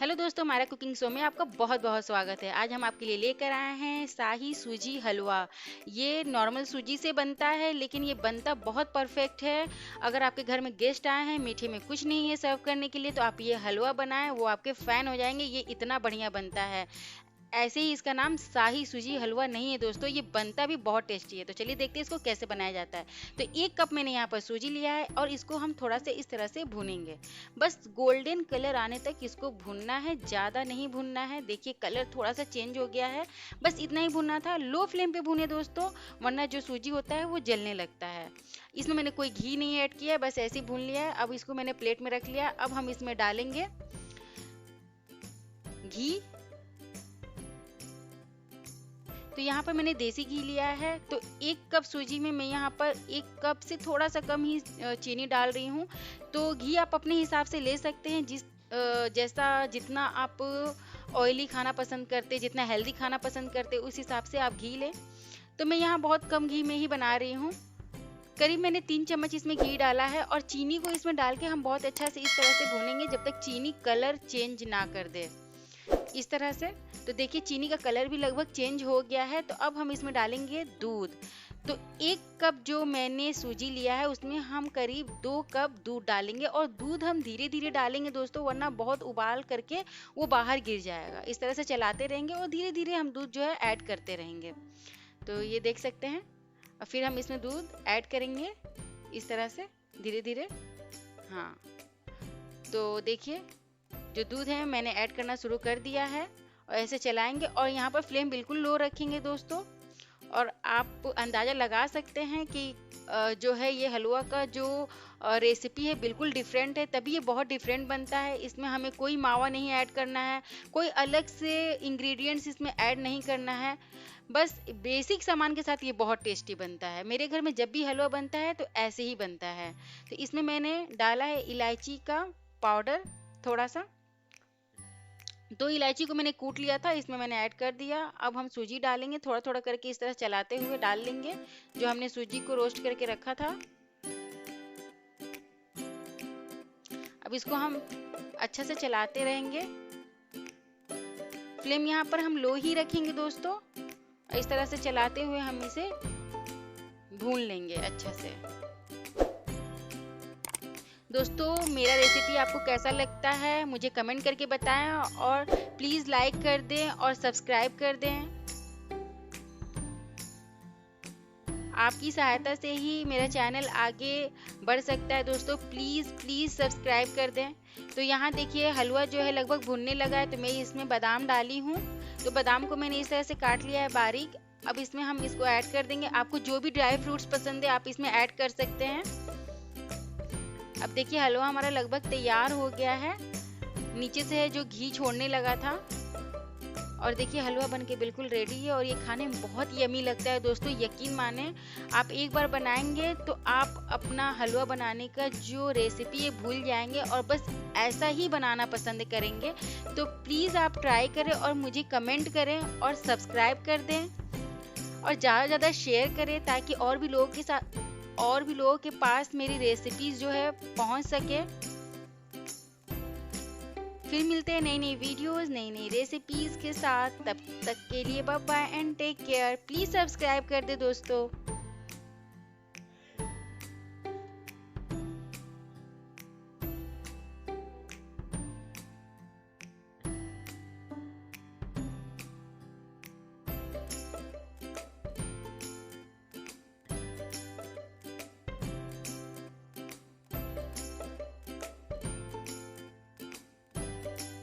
Hello दोस्तों, हमारा cooking show में आपका बहुत बहुत स्वागत है। आज हम आपके लिए लेकर आए हैं शाही सूजी हलवा। ये नॉर्मल सूजी से बनता है, लेकिन ये बनता बहुत परफेक्ट है। अगर आपके घर में गेस्ट आए हैं, मीठे में कुछ नहीं है सर्व करने के लिए, तो आप ये हलवा बनाएं, वो आपके फैन हो जाएंगे। ये इतना बढ़िया बनता है। ऐसे ही इसका नाम शाही सूजी हलवा नहीं है दोस्तों, ये बनता भी बहुत टेस्टी है। तो चलिए देखते हैं इसको कैसे बनाया जाता है। तो 1 कप मैंने यहाँ पर सूजी लिया है और इसको हम थोड़ा सा इस तरह से भूनेंगे। बस गोल्डन कलर आने तक इसको भूनना है, ज़्यादा नहीं भूनना है। देखिए कलर थोड़ा सा चेंज हो गया है, बस इतना ही भूनना था। लो फ्लेम पे भूने दोस्तों, वरना जो सूजी होता है वो जलने लगता है। इसमें मैंने कोई घी नहीं ऐड किया है, बस ऐसे ही भून लिया है। अब इसको मैंने प्लेट में रख लिया। अब हम इसमें डालेंगे घी। तो यहाँ पर मैंने देसी घी लिया है। तो 1 कप सूजी में मैं यहाँ पर 1 कप से थोड़ा सा कम ही चीनी डाल रही हूँ। तो घी आप अपने हिसाब से ले सकते हैं, जैसा जितना आप ऑयली खाना पसंद करते, जितना हेल्दी खाना पसंद करते, उस हिसाब से आप घी लें। तो मैं यहाँ बहुत कम घी में ही बना रही हूँ। करीब मैंने 3 चम्मच इसमें घी डाला है और चीनी को इसमें डाल के हम बहुत अच्छा से इस तरह से भूनेंगे जब तक चीनी कलर चेंज ना कर दे, इस तरह से। तो देखिए चीनी का कलर भी लगभग चेंज हो गया है। तो अब हम इसमें डालेंगे दूध। तो 1 कप जो मैंने सूजी लिया है उसमें हम करीब 2 कप दूध डालेंगे, और दूध हम धीरे धीरे डालेंगे दोस्तों, वरना बहुत उबाल करके वो बाहर गिर जाएगा। इस तरह से चलाते रहेंगे और धीरे धीरे हम दूध जो है ऐड करते रहेंगे। तो ये देख सकते हैं। और फिर हम इसमें दूध ऐड करेंगे इस तरह से धीरे धीरे। हाँ, तो देखिए जो दूध है मैंने ऐड करना शुरू कर दिया है, और ऐसे चलाएंगे। और यहाँ पर फ्लेम बिल्कुल लो रखेंगे दोस्तों। और आप अंदाज़ा लगा सकते हैं कि जो है ये हलवा का जो रेसिपी है बिल्कुल डिफरेंट है, तभी ये बहुत डिफरेंट बनता है। इसमें हमें कोई मावा नहीं ऐड करना है, कोई अलग से इंग्रेडिएंट्स इसमें ऐड नहीं करना है। बस बेसिक सामान के साथ ये बहुत टेस्टी बनता है। मेरे घर में जब भी हलवा बनता है तो ऐसे ही बनता है। तो इसमें मैंने डाला है इलायची का पाउडर थोड़ा सा। 2 इलायची को मैंने कूट लिया था, इसमें मैंने ऐड कर दिया। अब हम सूजी डालेंगे, थोड़ा थोड़ा करके इस तरह चलाते हुए डाल लेंगे जो हमने सूजी को रोस्ट करके रखा था। अब इसको हम अच्छा से चलाते रहेंगे। फ्लेम यहाँ पर हम लो ही रखेंगे दोस्तों। इस तरह से चलाते हुए हम इसे भून लेंगे अच्छा से। दोस्तों मेरा रेसिपी आपको कैसा लगता है मुझे कमेंट करके बताएं, और प्लीज़ लाइक कर दें और सब्सक्राइब कर दें। आपकी सहायता से ही मेरा चैनल आगे बढ़ सकता है दोस्तों। प्लीज़ प्लीज़ सब्सक्राइब कर दें। तो यहाँ देखिए हलवा जो है लगभग भुनने लगा है। तो मैं इसमें बादाम डाली हूँ। तो बादाम को मैंने इस तरह से काट लिया है बारीक। अब इसमें हम इसको ऐड कर देंगे। आपको जो भी ड्राई फ्रूट्स पसंद है आप इसमें ऐड कर सकते हैं। अब देखिए हलवा हमारा लगभग तैयार हो गया है। नीचे से है जो घी छोड़ने लगा था। और देखिए हलवा बनके बिल्कुल रेडी है, और ये खाने में बहुत यमी लगता है दोस्तों। यकीन माने आप एक बार बनाएंगे तो आप अपना हलवा बनाने का जो रेसिपी है भूल जाएंगे, और बस ऐसा ही बनाना पसंद करेंगे। तो प्लीज़ आप ट्राई करें और मुझे कमेंट करें और सब्सक्राइब कर दें, और ज़्यादा से ज़्यादा शेयर करें ताकि और भी लोगों के पास मेरी रेसिपीज जो है पहुंच सके। फिर मिलते हैं नई नई वीडियोस, नई नई रेसिपीज के साथ। तब तक के लिए bye bye and take care. Please subscribe कर दे दोस्तों।